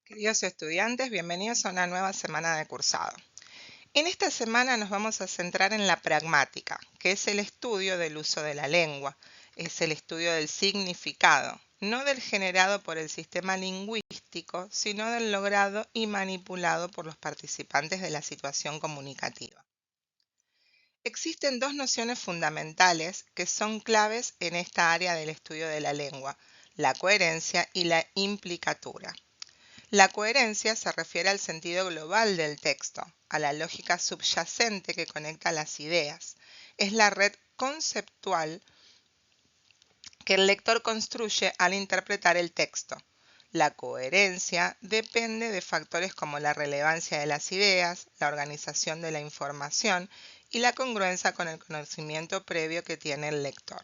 Queridos estudiantes, bienvenidos a una nueva semana de cursado. En esta semana nos vamos a centrar en la pragmática, que es el estudio del uso de la lengua, es el estudio del significado, no del generado por el sistema lingüístico, sino del logrado y manipulado por los participantes de la situación comunicativa. Existen dos nociones fundamentales que son claves en esta área del estudio de la lengua, la coherencia y la implicatura. La coherencia se refiere al sentido global del texto, a la lógica subyacente que conecta las ideas. Es la red conceptual que el lector construye al interpretar el texto. La coherencia depende de factores como la relevancia de las ideas, la organización de la información y la congruencia con el conocimiento previo que tiene el lector.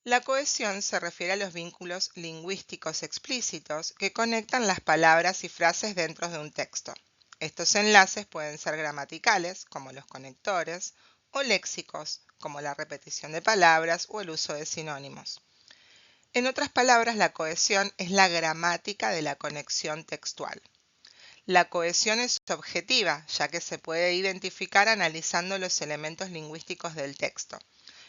La cohesión se refiere a los vínculos lingüísticos explícitos que conectan las palabras y frases dentro de un texto. Estos enlaces pueden ser gramaticales, como los conectores, o léxicos, como la repetición de palabras o el uso de sinónimos. En otras palabras, la cohesión es la gramática de la conexión textual. La cohesión es objetiva, ya que se puede identificar analizando los elementos lingüísticos del texto.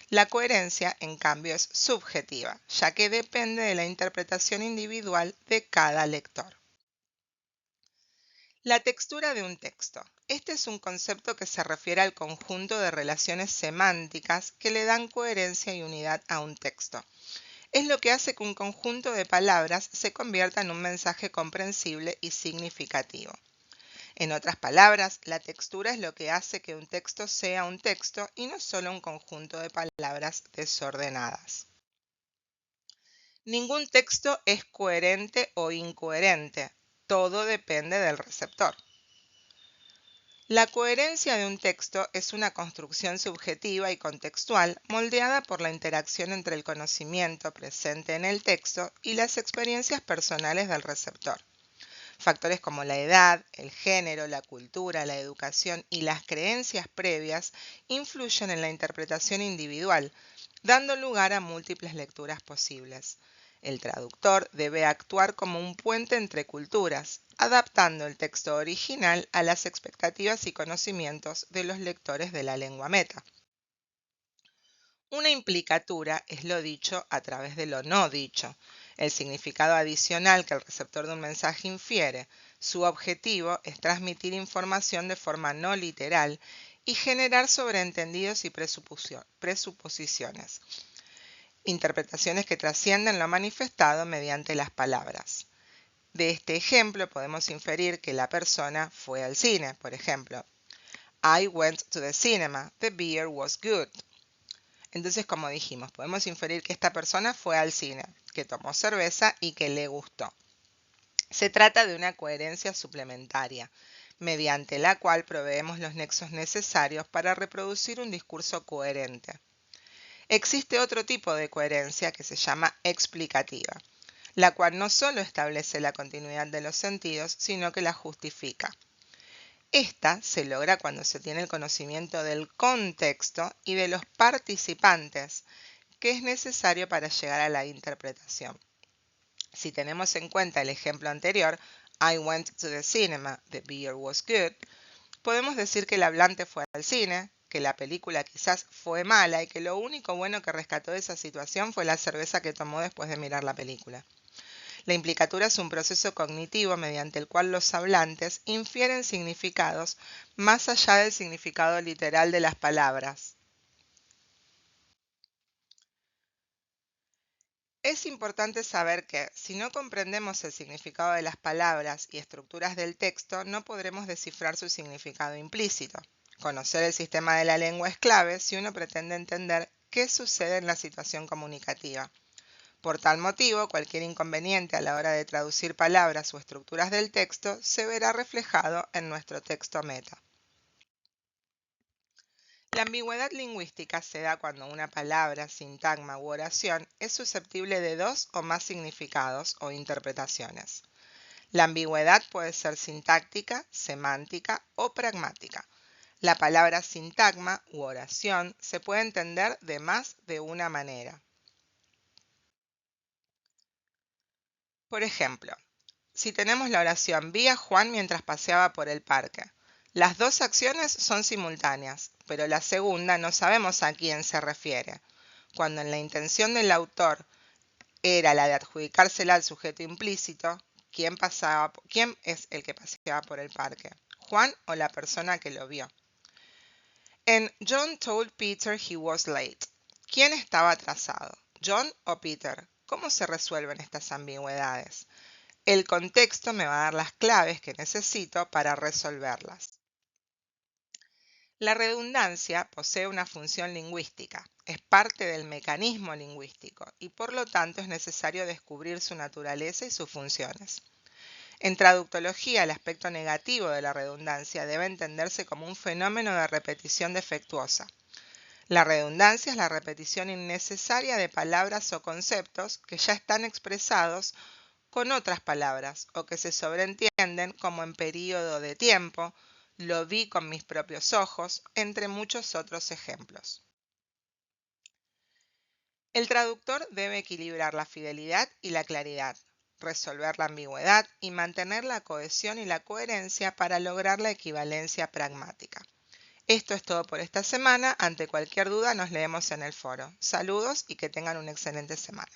La coherencia, en cambio, es subjetiva, ya que depende de la interpretación individual de cada lector. La textura de un texto. Este es un concepto que se refiere al conjunto de relaciones semánticas que le dan coherencia y unidad a un texto. Es lo que hace que un conjunto de palabras se convierta en un mensaje comprensible y significativo. En otras palabras, la textura es lo que hace que un texto sea un texto y no solo un conjunto de palabras desordenadas. Ningún texto es coherente o incoherente, todo depende del receptor. La coherencia de un texto es una construcción subjetiva y contextual moldeada por la interacción entre el conocimiento presente en el texto y las experiencias personales del receptor. Factores como la edad, el género, la cultura, la educación y las creencias previas influyen en la interpretación individual, dando lugar a múltiples lecturas posibles. El traductor debe actuar como un puente entre culturas, adaptando el texto original a las expectativas y conocimientos de los lectores de la lengua meta. Una implicatura es lo dicho a través de lo no dicho, el significado adicional que el receptor de un mensaje infiere. Su objetivo es transmitir información de forma no literal y generar sobreentendidos y presuposiciones, interpretaciones que trascienden lo manifestado mediante las palabras. De este ejemplo podemos inferir que la persona fue al cine, por ejemplo. I went to the cinema. The beer was good. Entonces, como dijimos, podemos inferir que esta persona fue al cine, que tomó cerveza y que le gustó. Se trata de una coherencia suplementaria, mediante la cual proveemos los nexos necesarios para reproducir un discurso coherente. Existe otro tipo de coherencia que se llama explicativa, la cual no solo establece la continuidad de los sentidos, sino que la justifica. Esta se logra cuando se tiene el conocimiento del contexto y de los participantes, que es necesario para llegar a la interpretación. Si tenemos en cuenta el ejemplo anterior, I went to the cinema, the beer was good, podemos decir que el hablante fue al cine, que la película quizás fue mala y que lo único bueno que rescató de esa situación fue la cerveza que tomó después de mirar la película. La implicatura es un proceso cognitivo mediante el cual los hablantes infieren significados más allá del significado literal de las palabras. Es importante saber que, si no comprendemos el significado de las palabras y estructuras del texto, no podremos descifrar su significado implícito. Conocer el sistema de la lengua es clave si uno pretende entender qué sucede en la situación comunicativa. Por tal motivo, cualquier inconveniente a la hora de traducir palabras o estructuras del texto se verá reflejado en nuestro texto meta. La ambigüedad lingüística se da cuando una palabra, sintagma u oración es susceptible de dos o más significados o interpretaciones. La ambigüedad puede ser sintáctica, semántica o pragmática. La palabra sintagma u oración se puede entender de más de una manera. Por ejemplo, si tenemos la oración vi a Juan mientras paseaba por el parque. Las dos acciones son simultáneas, pero la segunda no sabemos a quién se refiere. Cuando en la intención del autor era la de adjudicársela al sujeto implícito, ¿quién es el que paseaba por el parque? ¿Juan o la persona que lo vio? En John told Peter he was late. ¿Quién estaba atrasado? ¿John o Peter? ¿Cómo se resuelven estas ambigüedades? El contexto me va a dar las claves que necesito para resolverlas. La redundancia posee una función lingüística, es parte del mecanismo lingüístico y por lo tanto es necesario descubrir su naturaleza y sus funciones. En traductología, el aspecto negativo de la redundancia debe entenderse como un fenómeno de repetición defectuosa. La redundancia es la repetición innecesaria de palabras o conceptos que ya están expresados con otras palabras o que se sobreentienden como en periodo de tiempo, lo vi con mis propios ojos, entre muchos otros ejemplos. El traductor debe equilibrar la fidelidad y la claridad, resolver la ambigüedad y mantener la cohesión y la coherencia para lograr la equivalencia pragmática. Esto es todo por esta semana. Ante cualquier duda nos leemos en el foro. Saludos y que tengan una excelente semana.